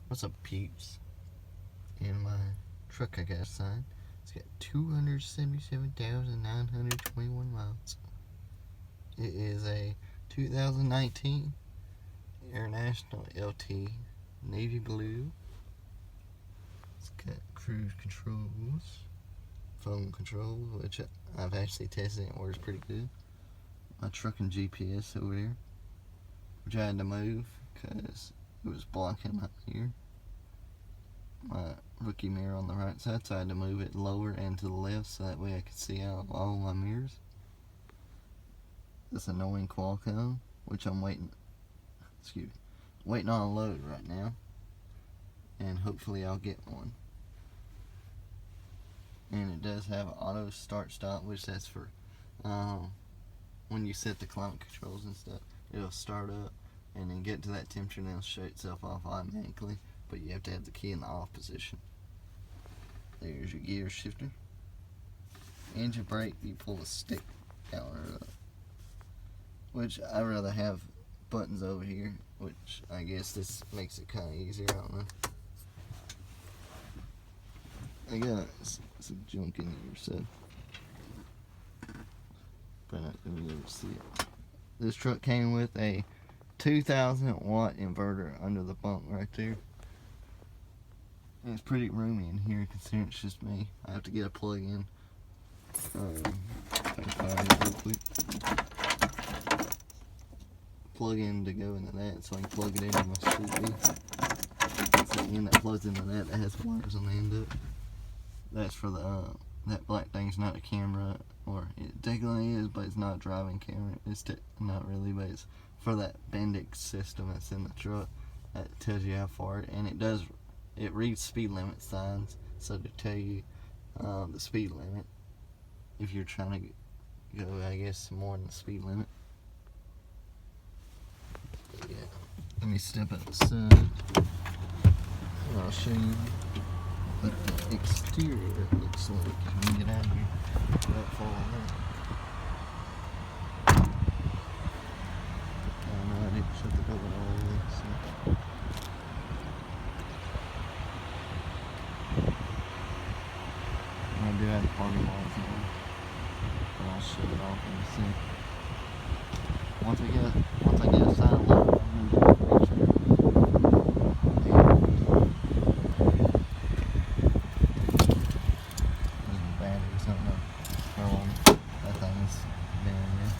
What's up, peeps? In my truck I got assigned, it's got 277,921 miles. It is a 2019 International LT Navy Blue. It's got cruise controls, phone control, which I've actually tested and it works pretty good. My truck and GPS over there, which I had to move because it was blocking my mirror. My rookie mirror on the right side, so I had to move it lower and to the left so that way I could see out of all my mirrors. This annoying Qualcomm, which I'm waiting on a load right now, and hopefully I'll get one. And it does have auto start stop, which that's for when you set the climate controls and stuff, it'll start up and then get to that temperature and it'll shut itself off automatically, but you have to have the key in the off position. There's your gear shifter. And your brake, you pull the stick counter up, which I rather have buttons over here, which I guess this makes it kind of easier. I don't know. I got some junk in here, so but not gonna be able to see it. This truck came with a 2,000 watt inverter under the bunk right there. And it's pretty roomy in here considering it's just me. I have to get a plug in. If I can find it real quick. Plug in to go into that so I can plug it into my TV. It's the end that plugs into that has wires on the end of it. That's for the that black thing's not a camera, or it technically is, but it's not a driving camera. It's not really, but it's for that Bendix system that's in the truck that tells you how far, and it reads speed limit signs, so to tell you the speed limit if you're trying to go, I guess, more than the speed limit. But yeah, let me step outside and I'll show you what the exterior looks like when we get out of here without falling out. I know I didn't shut the door all the way, so. I do have the parking lights on, but I'll shut it off in a sec. Once I get a side load, I'm going to do a picture. There's a battery or something that thing is down there.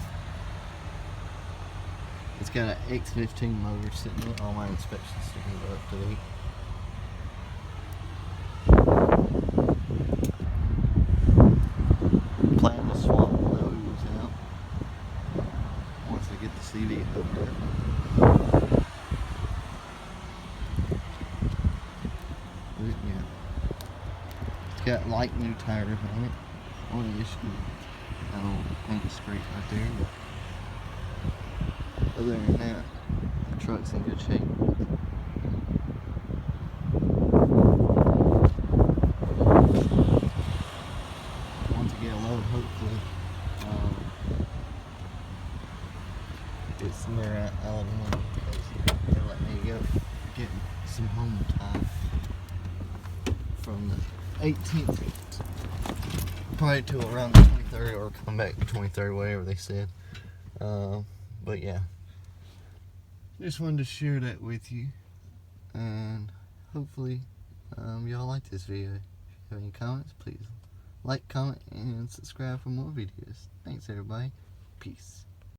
It's got an X15 motor sitting there. All my inspection stickers are up to date. Plan to swap those out once I get the CD hooked up. Yeah. It's got light new tires on it. Only issue, that little paint scrape right there. But other than that, the truck's in good shape. Once I get a load, hopefully, it's somewhere out Alabama because they let me go get some home time from the 18th, probably till around the 23rd, or come back the 23rd, whatever they said. But yeah, just wanted to share that with you, and hopefully y'all like this video. If you have any comments, please like, comment, and subscribe for more videos. Thanks everybody. Peace.